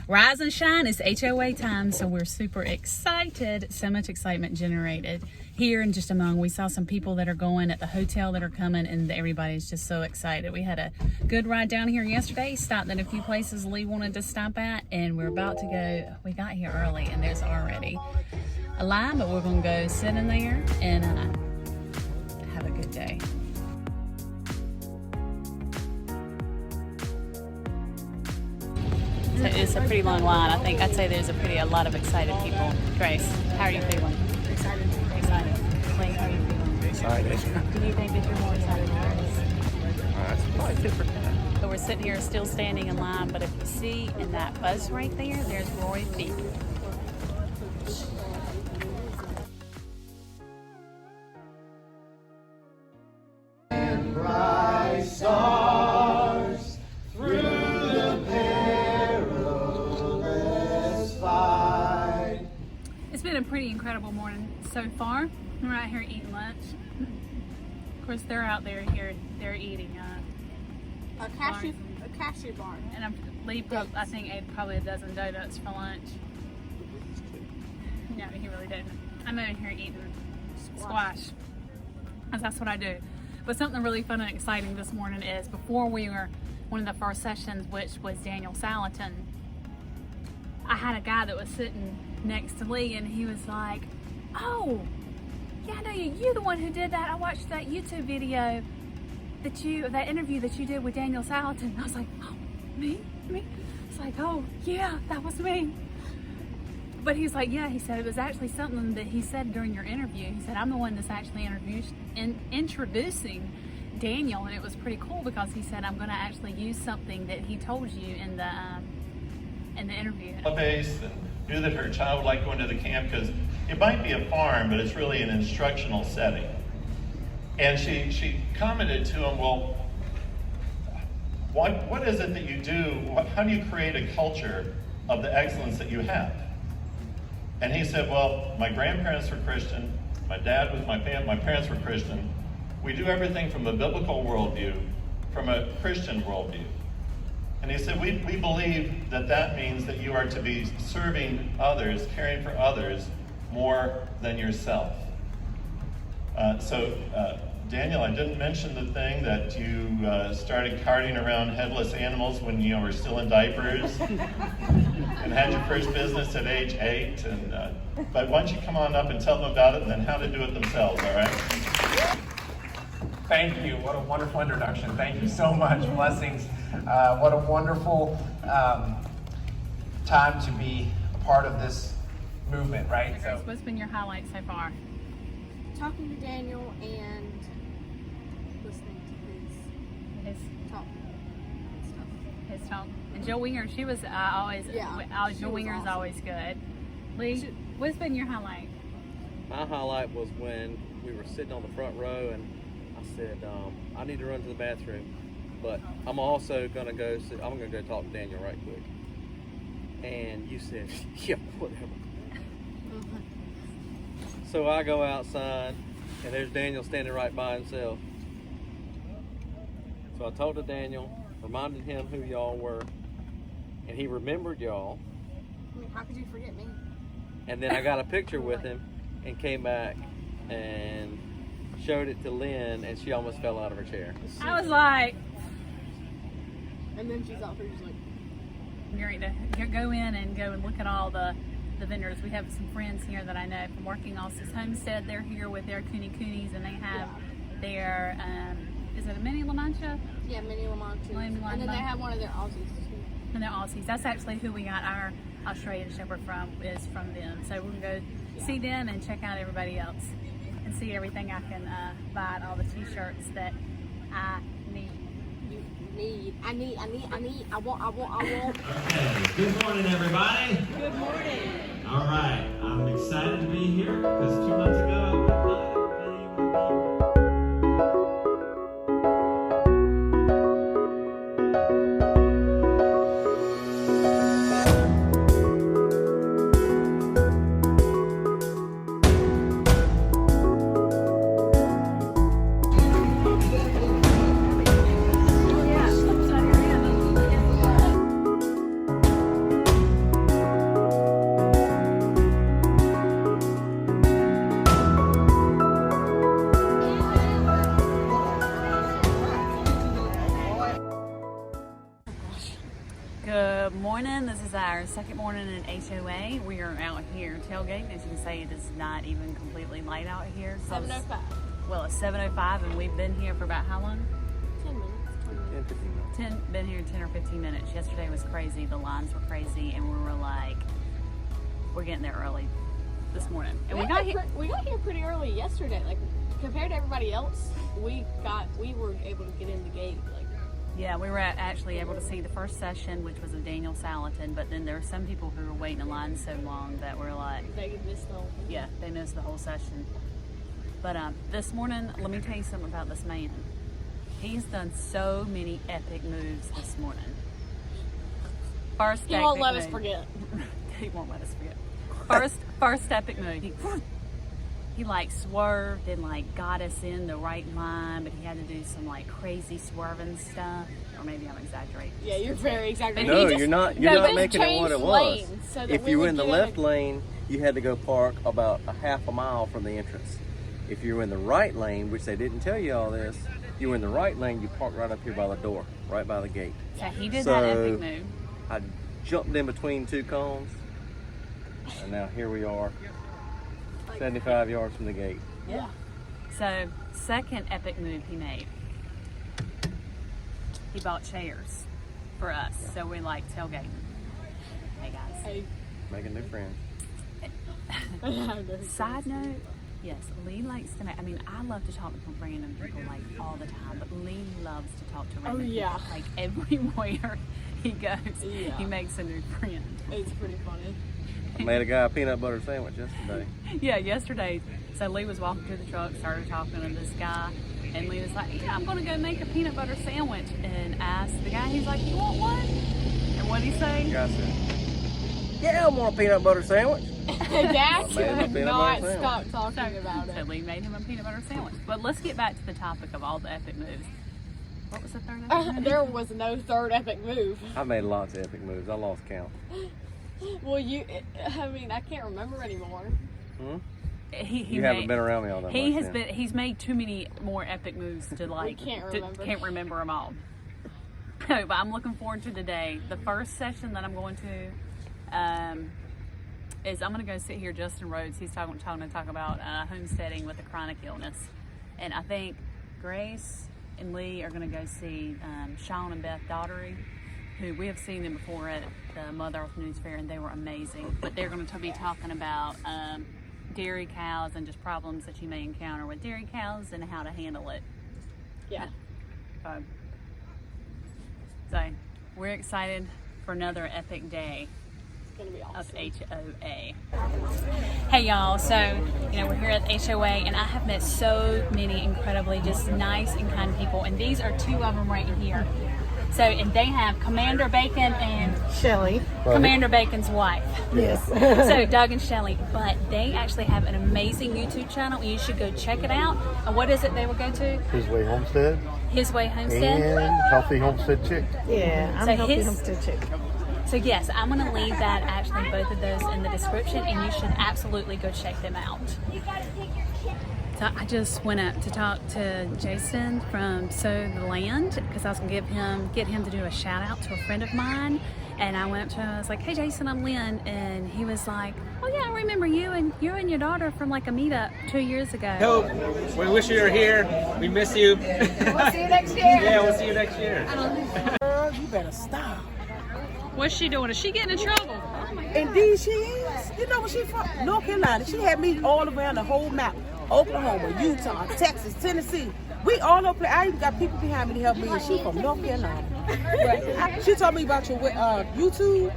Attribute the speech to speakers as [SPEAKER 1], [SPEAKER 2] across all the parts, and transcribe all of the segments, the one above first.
[SPEAKER 1] rise and shine. It's HOA time, so we're super excited. So much excitement generated here and just among. We saw some people that are going at the hotel that are coming, and everybody's just so excited. We had a good ride down here yesterday, stopped at a few places Lee wanted to stop at, and we're about to go. We got here early, and there's already a line, but we're going to go sit in there and have a good day. It's a pretty long line. I think I'd say there's a lot of excited people. Grace, how are you feeling?
[SPEAKER 2] Excited.
[SPEAKER 1] Excited. Lee, how are you feeling?
[SPEAKER 3] Excited.
[SPEAKER 1] Do you think that you're more excited than Grace?
[SPEAKER 3] That's probably super good.
[SPEAKER 1] So we're sitting here still standing in line, but if you see in that bus right there, there's Roy Feet.
[SPEAKER 4] Bright stars through the perilous fight.
[SPEAKER 1] It's been a pretty incredible morning so far. We're out here eating lunch. Of course, they're out there here. They're eating
[SPEAKER 2] A cashew bar.
[SPEAKER 1] and I think ate probably a dozen donuts for lunch. No, he really didn't. I'm over here eating squash. That's what I do. But something really fun and exciting this morning is before we were one of the first sessions, which was Daniel Salatin, I had a guy that was sitting next to Lee, and he was like, "Oh, yeah, I know you. You're the one who did that. I watched that YouTube video that interview that you did with Daniel Salatin." I was like, "Oh, me?" It's like, "Oh, yeah, that was me." But he's like, "Yeah," he said, "it was actually something that he said during your interview." He said, "I'm the one that's actually introducing Daniel," and it was pretty cool because he said, "I'm going to actually use something that he told you in the interview."
[SPEAKER 5] Base and knew that her child would like going to the camp because it might be a farm, but it's really an instructional setting. And she commented to him, "Well, what is it that you do? How do you create a culture of the excellence that you have?" And he said, "Well, my grandparents were Christian, my parents were Christian. We do everything from a biblical worldview, from a Christian worldview." And he said, we believe that means that you are to be serving others, caring for others more than yourself. Daniel, I didn't mention the thing that you started carting around headless animals when you were still in diapers and had your first business at age 8. But why don't you come on up and tell them about it and then how to do it themselves, all right?
[SPEAKER 3] Thank you. What a wonderful introduction. Thank you so much. Blessings. What a wonderful time to be a part of this movement, right?
[SPEAKER 1] So, what's been your highlight so far?
[SPEAKER 2] Talking to Daniel and listening to his talk and stuff.
[SPEAKER 1] His talk. And Jill Winger, she was always, Jill Winger is
[SPEAKER 2] awesome.
[SPEAKER 1] Always good. Lee, what's been your highlight?
[SPEAKER 6] My highlight was when we were sitting on the front row and I said, I need to run to the bathroom, but I'm also gonna go talk to Daniel right quick. And you said, "Yeah, whatever." So I go outside and there's Daniel standing right by himself. So I talked to Daniel, reminded him who y'all were, and he remembered y'all.
[SPEAKER 2] I mean, how could you forget me?
[SPEAKER 6] And then I got a picture with him and came back and showed it to Lynn, and she almost fell out of her chair.
[SPEAKER 1] I was like,
[SPEAKER 2] And then she's out there just like,
[SPEAKER 1] you're to go in and look at all the vendors. We have some friends here that I know from working off His Homestead. They're here with their coonies, and they have their, is it a mini La Mancha?
[SPEAKER 2] yeah, mini La Mancha.
[SPEAKER 1] Mini La
[SPEAKER 2] And then they
[SPEAKER 1] Mancha.
[SPEAKER 2] have one of their Aussies too.
[SPEAKER 1] And they're Aussies. That's actually who we got our Australian Shepherd from, is from them. So we're going to go see them and check out everybody else and see everything I can buy and all the t-shirts that I need.
[SPEAKER 2] I want.
[SPEAKER 4] Okay, good morning, everybody.
[SPEAKER 2] Good morning.
[SPEAKER 4] All right, I'm excited to be here because 2 months ago I would have not been able to be
[SPEAKER 1] morning. This is our second morning in HOA. We are out here tailgating. As you can see, it is not even completely light out here. So
[SPEAKER 2] 7:05.
[SPEAKER 1] well, it's 7:05 and we've been here for about how long?
[SPEAKER 2] 10 minutes. 20 minutes.
[SPEAKER 1] Been here 10 or 15 minutes. Yesterday was crazy. The lines were crazy and we were like, we're getting there early this morning. And we got here
[SPEAKER 2] pretty early yesterday. Like compared to everybody else, we were able to get in the gate. Like
[SPEAKER 1] yeah, we were actually able to see the first session, which was of Daniel Salatin, but then there were some people who were waiting in line so long that were like,
[SPEAKER 2] they missed the whole thing.
[SPEAKER 1] yeah, they missed the whole session. But this morning, let me tell you something about this man. He's done so many epic moves this morning. First
[SPEAKER 2] He won't let us forget.
[SPEAKER 1] He won't let us forget. First epic move. He like swerved and like got us in the right line, but he had to do some like crazy swerving stuff. Or maybe I'm exaggerating.
[SPEAKER 2] Yeah, you're very exaggerating.
[SPEAKER 6] No, you're not making it what it was.
[SPEAKER 2] So
[SPEAKER 6] If you were in the left lane, you had to go park about a half a mile from the entrance. If you were in the right lane, which they didn't tell you all this, you were in the right lane, you parked right up here by the door, right by the gate.
[SPEAKER 1] So he did that epic move.
[SPEAKER 6] I jumped in between two cones, and now here we are, 75 yards from the gate.
[SPEAKER 1] Yeah. So, second epic move he made. He bought chairs for us. So we're like tailgating. Hey guys.
[SPEAKER 2] Hey.
[SPEAKER 6] Making new friends.
[SPEAKER 1] Side note, yes, Lee likes to make, I mean, I love to talk to random people like all the time, but Lee loves to talk to random people. Like everywhere he goes, he makes a new friend.
[SPEAKER 2] It's pretty funny.
[SPEAKER 6] I made a guy a peanut butter sandwich yesterday.
[SPEAKER 1] Yeah, yesterday. So Lee was walking to the truck, started talking to this guy, and Lee was like, yeah, I'm going to go make a peanut butter sandwich. And asked the guy, he's like, you want one? And what did he say?
[SPEAKER 6] The guy said, yeah, I want a peanut butter sandwich.
[SPEAKER 2] Dad could not
[SPEAKER 6] sandwich.
[SPEAKER 2] stop talking about it.
[SPEAKER 1] So Lee made him a peanut butter sandwich. But let's get back to the topic of all the epic moves. What was the third epic move?
[SPEAKER 2] There was no third epic move.
[SPEAKER 6] I made lots of epic moves. I lost count.
[SPEAKER 2] Well, I can't remember anymore.
[SPEAKER 1] He
[SPEAKER 6] haven't been around me all that much.
[SPEAKER 1] He's made too many more epic moves to like can't remember them all. No, but I'm looking forward to today. The first session that I'm going to is I'm going to go sit here. Justin Rhodes, he's talking to talk about homesteading with a chronic illness, and I think Grace and Lee are going to go see Sean and Beth Daughtery, who we have seen them before at the Mother Earth News Fair, and they were amazing. But they're going to be talking about dairy cows and just problems that you may encounter with dairy cows and how to handle it.
[SPEAKER 2] Yeah.
[SPEAKER 1] So we're excited for another epic day
[SPEAKER 2] It's gonna be awesome.
[SPEAKER 1] of HOA. Hey y'all, so we're here at HOA and I have met so many incredibly just nice and kind people, and these are two of them right here. So, and they have Commander Bacon and
[SPEAKER 7] Shelly.
[SPEAKER 1] Commander Bacon's wife.
[SPEAKER 7] Yes.
[SPEAKER 1] So Doug and Shelly, but they actually have an amazing YouTube channel and you should go check it out. And what is it they will go to?
[SPEAKER 8] His Way Homestead.
[SPEAKER 1] His Way Homestead.
[SPEAKER 8] And Healthy Homestead Chick.
[SPEAKER 7] Yeah, I'm
[SPEAKER 1] So
[SPEAKER 7] Healthy Homestead Chick.
[SPEAKER 1] So yes, I'm going to leave that, actually both of those in the description, and you should absolutely go check them out. So I just went up to talk to Jason from Sow the Land because I was going to get him to do a shout out to a friend of mine. And I went up to him, I was like, hey Jason, I'm Lynn. And he was like, oh yeah, I remember you and your daughter from like a meetup 2 years ago.
[SPEAKER 9] Hope. We wish you were here. We miss you.
[SPEAKER 2] We'll see you next year.
[SPEAKER 9] Yeah, we'll see you next year.
[SPEAKER 7] Girl, you better stop.
[SPEAKER 1] What's she doing? Is she getting in trouble?
[SPEAKER 7] Indeed she is. You know where she from? North Carolina. She had me all around the whole map. Oklahoma, Utah, Texas, Tennessee. We all over. I even got people behind me to help me, and she from North Carolina. Right. She told me about your YouTube.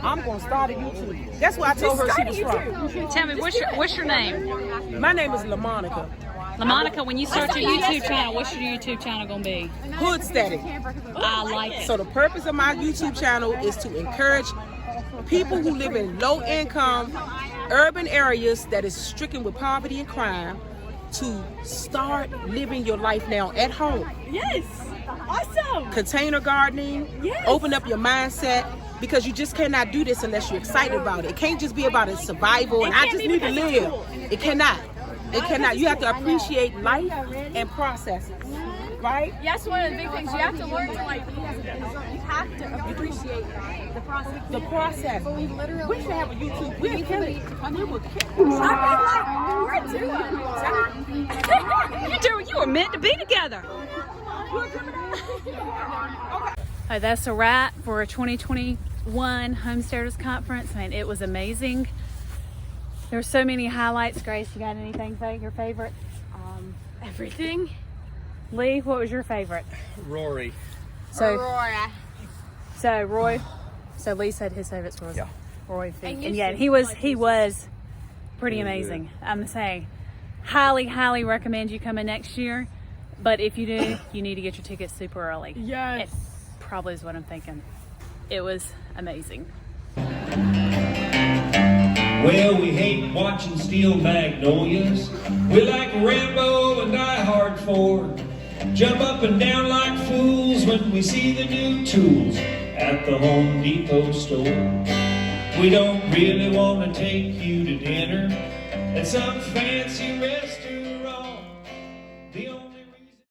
[SPEAKER 7] I'm gonna start a YouTube. That's where I told her she was from.
[SPEAKER 1] Tell me, what's your name?
[SPEAKER 7] My name is LaMonica.
[SPEAKER 1] LaMonica, when you start your YouTube channel, what's your YouTube channel gonna be?
[SPEAKER 7] Homesteading.
[SPEAKER 1] I like it.
[SPEAKER 7] So the purpose of my YouTube channel is to encourage people who live in low income urban areas that is stricken with poverty and crime to start living your life now at home.
[SPEAKER 2] Yes. Awesome.
[SPEAKER 7] Container gardening.
[SPEAKER 2] Yes.
[SPEAKER 7] Open up your mindset, because you just cannot do this unless you're excited about it. It can't just be about a survival and I just need to live. It cannot. It cannot. You have to appreciate life and processes. Right?
[SPEAKER 2] Yes, one of the big things you have to learn to like. You have have to appreciate the process.
[SPEAKER 7] The process.
[SPEAKER 2] But we literally.
[SPEAKER 7] We should have a YouTube. We will kill it. We will kill
[SPEAKER 2] We're two.
[SPEAKER 1] You were meant to be together. That's a wrap for a 2021 Homesteaders Conference, and it was amazing. There were so many highlights. Grace, you got anything? Your favorite?
[SPEAKER 2] Everything.
[SPEAKER 1] Lee, what was your favorite?
[SPEAKER 6] Rory.
[SPEAKER 1] So
[SPEAKER 2] Aurora.
[SPEAKER 1] So Lee said his favorite was Roy Feet,
[SPEAKER 2] And
[SPEAKER 1] and
[SPEAKER 2] you
[SPEAKER 1] yeah,
[SPEAKER 2] should
[SPEAKER 1] he was pretty
[SPEAKER 6] Really
[SPEAKER 1] amazing.
[SPEAKER 6] good.
[SPEAKER 1] I'm saying, highly recommend you coming next year. But if you do, you need to get your tickets super early.
[SPEAKER 2] Yes.
[SPEAKER 1] It probably is what I'm thinking. It was amazing.
[SPEAKER 10] Well, we hate watching steel magnolias. We like Rambo and Die Hard 4. Jump up and down like fools when we see the new tools at the Home Depot store. We don't really want to take you to dinner at some fancy restaurant.